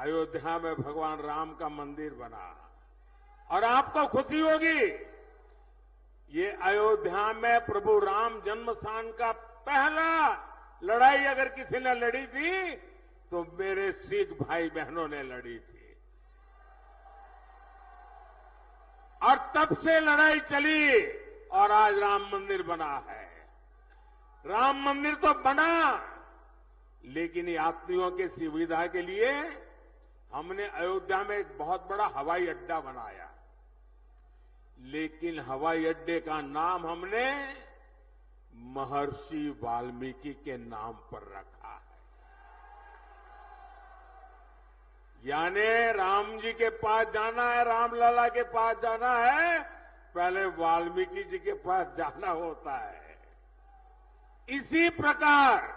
अयोध्या में भगवान राम का मंदिर बना और आपको खुशी होगी, ये अयोध्या में प्रभु राम जन्म स्थान का पहला लड़ाई अगर किसी ने लड़ी थी तो मेरे सिख भाई बहनों ने लड़ी थी। और तब से लड़ाई चली और आज राम मंदिर बना है। राम मंदिर तो बना, लेकिन यात्रियों की सुविधा के लिए हमने अयोध्या में एक बहुत बड़ा हवाई अड्डा बनाया, लेकिन हवाई अड्डे का नाम हमने महर्षि वाल्मीकि के नाम पर रखा है। यानी राम जी के पास जाना है, रामलला के पास जाना है, पहले वाल्मीकि जी के पास जाना होता है। इसी प्रकार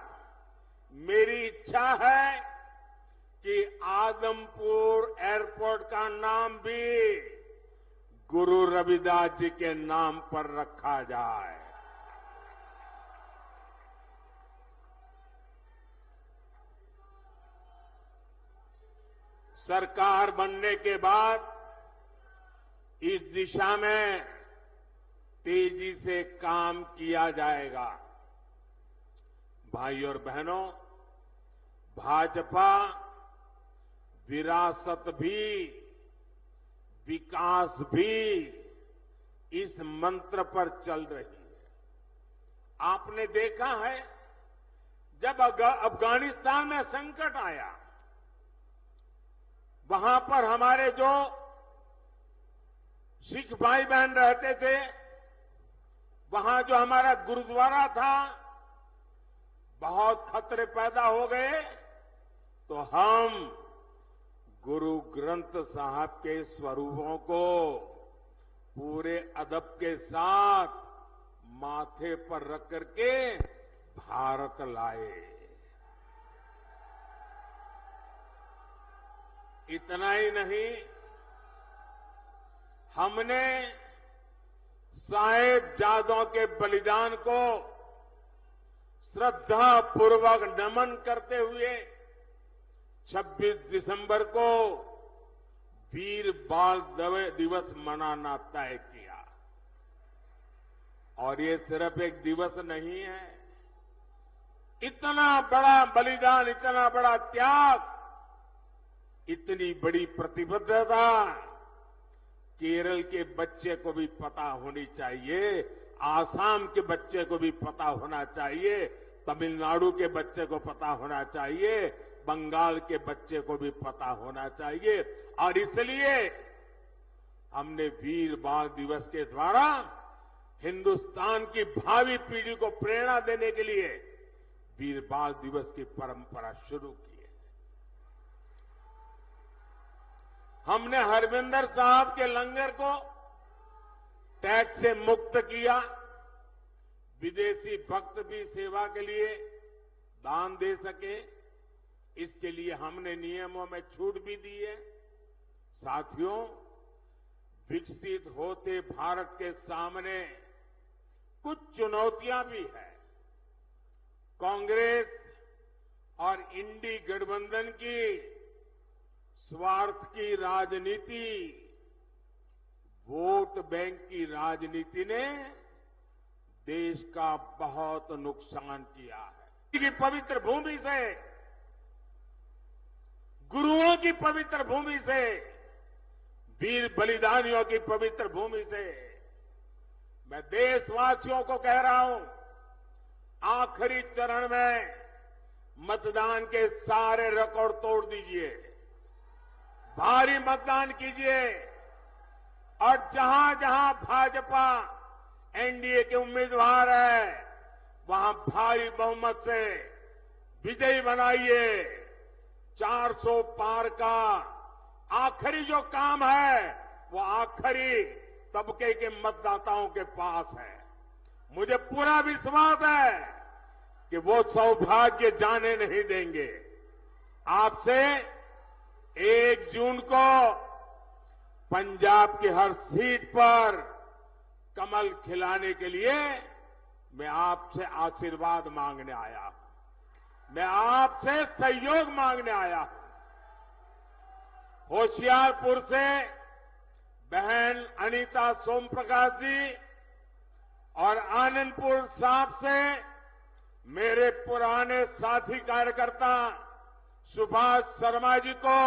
मेरी इच्छा है कि आदमपुर एयरपोर्ट का नाम भी गुरु रविदास जी के नाम पर रखा जाए। सरकार बनने के बाद इस दिशा में तेजी से काम किया जाएगा। भाई और बहनों, भाजपा विरासत भी विकास भी इस मंत्र पर चल रही है। आपने देखा है जब अफगानिस्तान में संकट आया, वहां पर हमारे जो सिख भाई बहन रहते थे, वहां जो हमारा गुरुद्वारा था, बहुत खतरे पैदा हो गए, तो हम गुरु ग्रंथ साहब के स्वरूपों को पूरे अदब के साथ माथे पर रख करके भारत लाए। इतना ही नहीं, हमने साहिबजादों के बलिदान को श्रद्धा पूर्वक नमन करते हुए 26 दिसंबर को वीर बाल दिवस मनाना तय किया। और ये सिर्फ एक दिवस नहीं है, इतना बड़ा बलिदान, इतना बड़ा त्याग, इतनी बड़ी प्रतिबद्धता केरल के बच्चे को भी पता होनी चाहिए, आसाम के बच्चे को भी पता होना चाहिए, तमिलनाडु के बच्चे को पता होना चाहिए, बंगाल के बच्चे को भी पता होना चाहिए। और इसलिए हमने वीर बाल दिवस के द्वारा हिंदुस्तान की भावी पीढ़ी को प्रेरणा देने के लिए वीर बाल दिवस की परंपरा शुरू की है। हमने हरमिंदर साहब के लंगर को टैक्स से मुक्त किया, विदेशी भक्त भी सेवा के लिए दान दे सके, इसके लिए हमने नियमों में छूट भी दी है। साथियों, विकसित होते भारत के सामने कुछ चुनौतियां भी है। कांग्रेस और इंडी गठबंधन की स्वार्थ की राजनीति, वोट बैंक की राजनीति ने देश का बहुत नुकसान किया है। की पवित्र भूमि से, गुरुओं की पवित्र भूमि से, वीर बलिदानियों की पवित्र भूमि से मैं देशवासियों को कह रहा हूं, आखिरी चरण में मतदान के सारे रिकॉर्ड तोड़ दीजिए, भारी मतदान कीजिए और जहां जहां भाजपा एनडीए के उम्मीदवार है वहां भारी बहुमत से विजयी बनाइए। 400 पार का आखिरी जो काम है वो आखिरी तबके के मतदाताओं के पास है। मुझे पूरा विश्वास है कि वो सौभाग्य जाने नहीं देंगे। आपसे 1 जून को पंजाब की हर सीट पर कमल खिलाने के लिए मैं आपसे आशीर्वाद मांगने आया हूं, मैं आपसे सहयोग मांगने आया हूं। होशियारपुर से बहन अनीता सोमप्रकाश जी और आनंदपुर साहब से मेरे पुराने साथी कार्यकर्ता सुभाष शर्मा जी को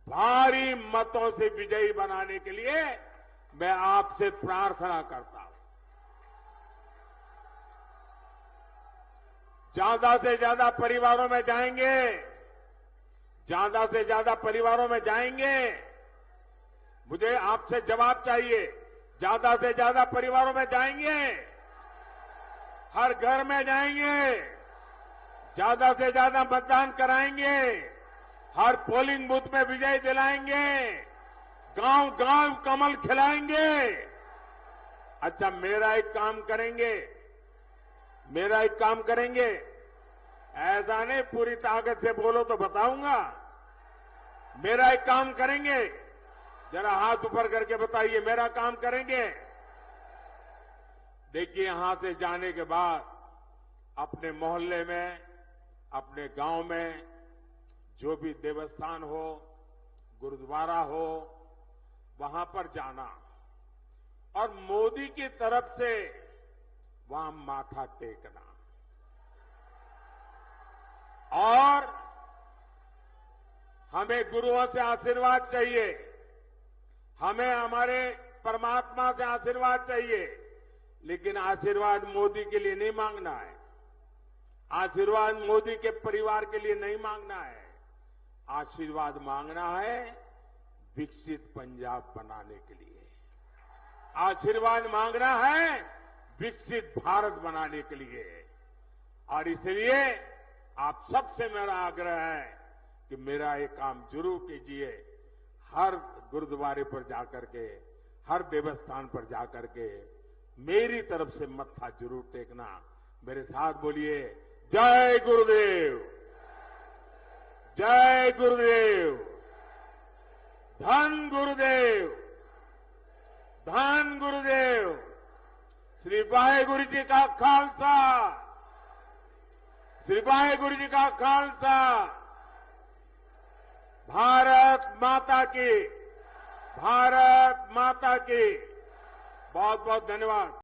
भारी मतों से विजयी बनाने के लिए मैं आपसे प्रार्थना करता हूं। ज्यादा से ज्यादा परिवारों में जाएंगे, ज्यादा से ज्यादा परिवारों में जाएंगे। मुझे आपसे जवाब चाहिए। ज्यादा से ज्यादा परिवारों में जाएंगे, हर घर में जाएंगे, ज्यादा से ज्यादा मतदान कराएंगे, हर पोलिंग बूथ में विजय दिलाएंगे, गांव गांव कमल खिलाएंगे। अच्छा, मेरा एक काम करेंगे, ऐसा नहीं पूरी ताकत से बोलो तो बताऊंगा। मेरा एक काम करेंगे, जरा हाथ ऊपर करके बताइए, मेरा काम करेंगे। देखिए, यहां से जाने के बाद अपने मोहल्ले में, अपने गांव में जो भी देवस्थान हो, गुरुद्वारा हो, वहां पर जाना और मोदी की तरफ से वहां माथा टेकना और हमें गुरुओं से आशीर्वाद चाहिए, हमें हमारे परमात्मा से आशीर्वाद चाहिए, लेकिन आशीर्वाद मोदी के लिए नहीं मांगना है, आशीर्वाद मोदी के परिवार के लिए नहीं मांगना है। आशीर्वाद मांगना है विकसित पंजाब बनाने के लिए, आशीर्वाद मांगना है विकसित भारत बनाने के लिए। और इसलिए आप सबसे मेरा आग्रह है कि मेरा ये काम जरूर कीजिए। हर गुरुद्वारे पर जाकर के, हर देवस्थान पर जाकर के मेरी तरफ से मत्था जरूर टेकना। मेरे साथ बोलिए, जय गुरुदेव, जय गुरुदेव, धन गुरुदेव, धन गुरुदेव। श्री वाहेगुरु जी का खालसा, श्री वाहेगुरु जी का खालसा। भारत माता की, भारत माता की। बहुत बहुत धन्यवाद।